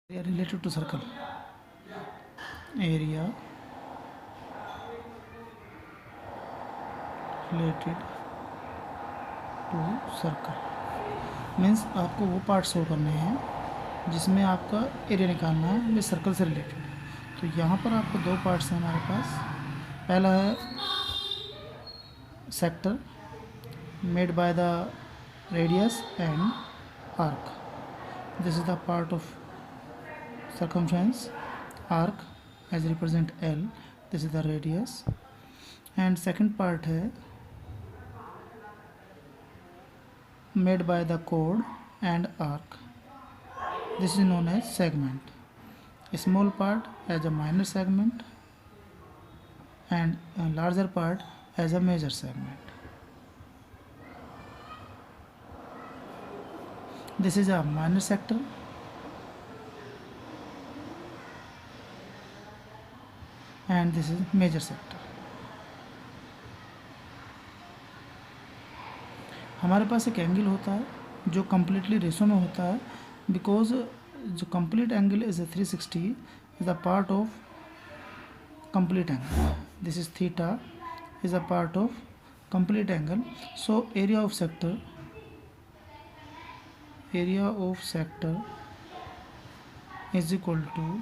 Area related to circle. Area related to circle means आपको वो part show करने हैं जिसमें आपका एरिया निकालना है ये सर्कल से रिलेटेड। तो यहाँ पर आपको दो पार्ट्स हैं हमारे पास। पहला है sector made by the radius and arc. This is the part of circumference arc as represent L. This is the radius. And second part है made by the chord and arc. This is known as segment. A small part as a minor segment and a larger part as a major segment. This is a minor sector and this is major sector. हमारे पास एक angle होता है जो completely ratio में होता है because जो complete angle is 360 is a part of complete angle. This is theta is a part of complete angle. So area of sector is equal to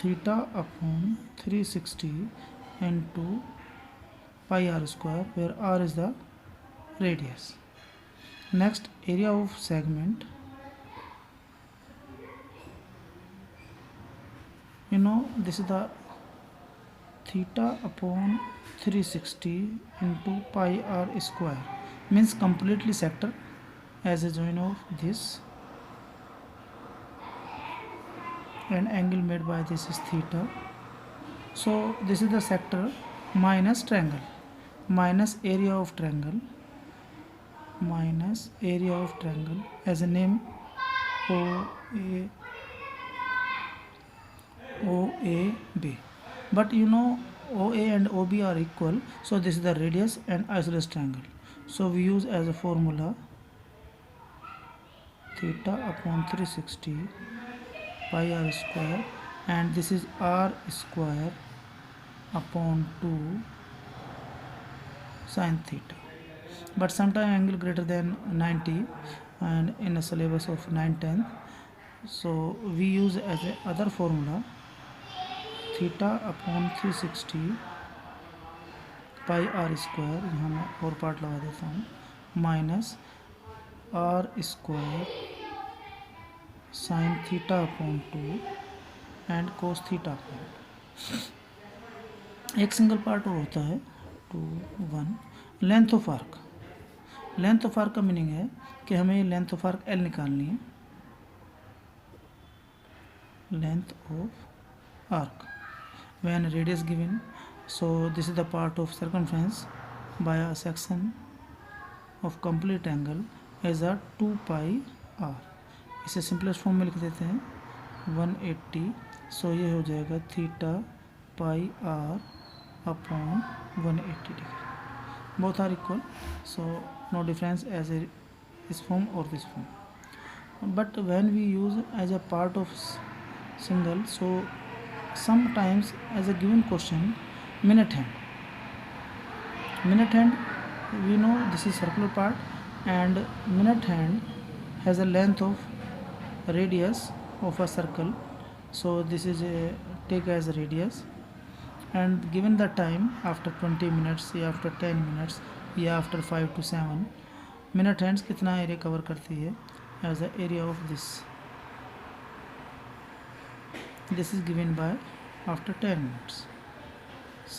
theta upon 360 into pi r square where r is the radius. Next, area of segment, this is the theta upon 360 into pi r square means completely sector as a join of this, and angle made by this is theta. So this is the sector minus triangle minus area of triangle as a name OAB. But OA and OB are equal, so this is the radius and isosceles triangle. So we use as a formula theta upon 360 pi r square, and this is r square upon 2 sin theta. But sometime angle greater than 90 and in a syllabus of 9/10, so we use as a other formula theta upon 360 pi r square, यहाँ मैं और part लगा देता हूँ, minus r square sin theta upon 2 and cos theta upon 2. एक single part और होता है 2 1 length of arc. Length of arc का मीनिंग है कि हमें लेंथ ऑफ आर्क L निकालनी है. Length of arc when radius given, so this is the part of circumference by a section of complete angle is a 2 pi r. इसे simplest form में लिख देते हैं 180. सो ये हो जाएगा theta pi R upon 180 degree. Both are equal, so no difference as a इस form और this form. But when we use as a part of single, so sometimes as a given question minute hand we know this is circular part and minute hand has a length of radius of a circle, so this is a take as a radius, and given the time after 20 minutes या after 10 minutes या after 5 to 7 minute hands कितना area cover करती है as a area of this is given by after 10 minutes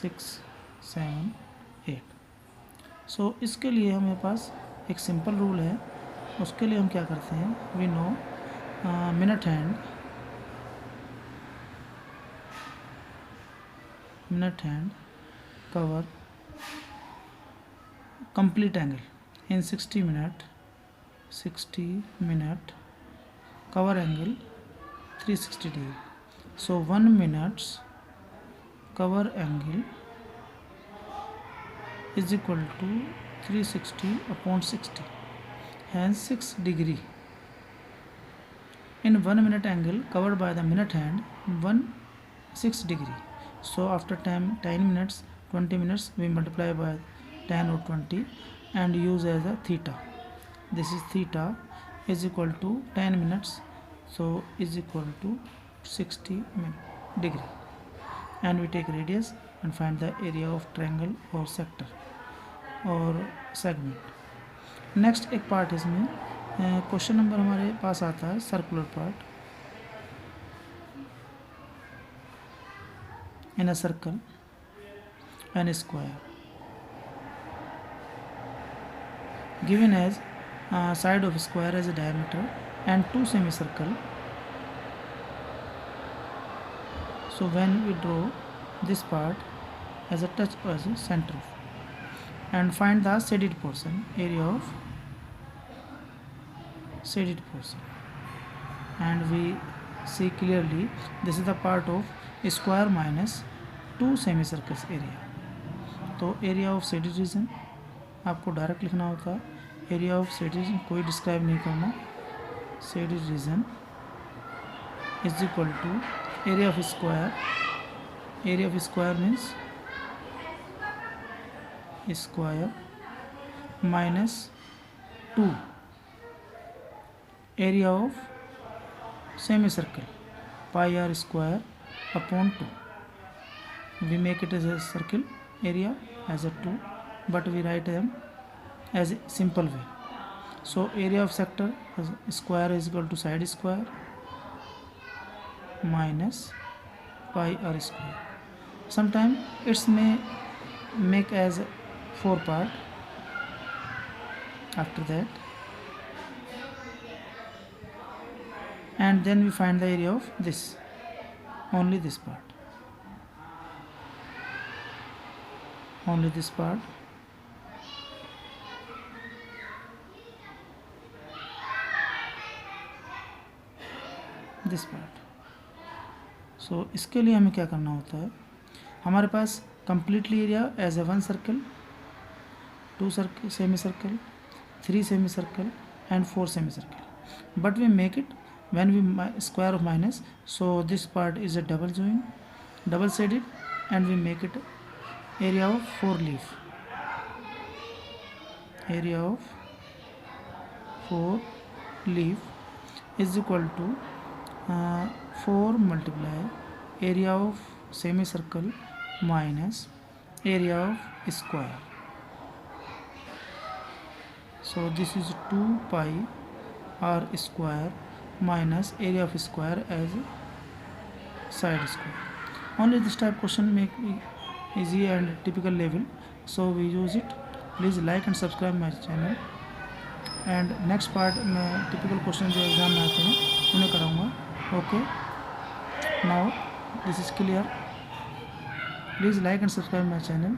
6 7 8. सो इसके लिए हमारे पास एक simple rule है. उसके लिए हम क्या करते हैं, we know minute hand cover complete angle in 60 minute cover angle 360 degree. So 1 minute's cover angle is equal to 360 upon 60, hence 6 degree in 1 minute angle covered by the minute hand 16 degree. So after 10 minutes 20 minutes we multiply by 10 or 20 and use as a theta. This is theta is equal to 10 minutes, so is equal to 60 degree, and we take radius and find the area of triangle or sector और segment. Next एक part इसमें question number हमारे पास आता है circular part. In a circle and square given as side of square as a diameter and 2 semicircle. So when we draw this part as a touch as a center and find the shaded portion, area of shaded portion, and we see clearly this is the part of square minus 2 semicircles area. तो area of shaded region आपको direct लिखना होता है. Area of shaded region कोई describe नहीं करना. Shaded region is equal to area of square. Area of square means square minus 2 area of semicircle pi R square upon 2. we make it as a circle area as a 2, but we write them as a simple way. So area of sector square is equal to side square minus pi r square. Sometimes it's may make as 4 part. After that, and then we find the area of this, only this part, only this part. This part. So इसके लिए हमें क्या करना होता है, हमारे पास completely area as a 1 circle, 2 circle semicircle, 3 semicircle and 4 semicircle, but we make it when we square of minus, so this part is a double join, double shaded, and we make it area of 4 leaf. Area of 4 leaf is equal to 4 multiply area of semicircle minus area of square. So this is 2 pi r square minus area of square as side square. Only this type question make easy and typical level, so we use it. Please like and subscribe my channel, and next part मैं typical question जो exam में आते हैं उन्हें कराऊंगा. Okay, now this is clear. Please like and subscribe my channel.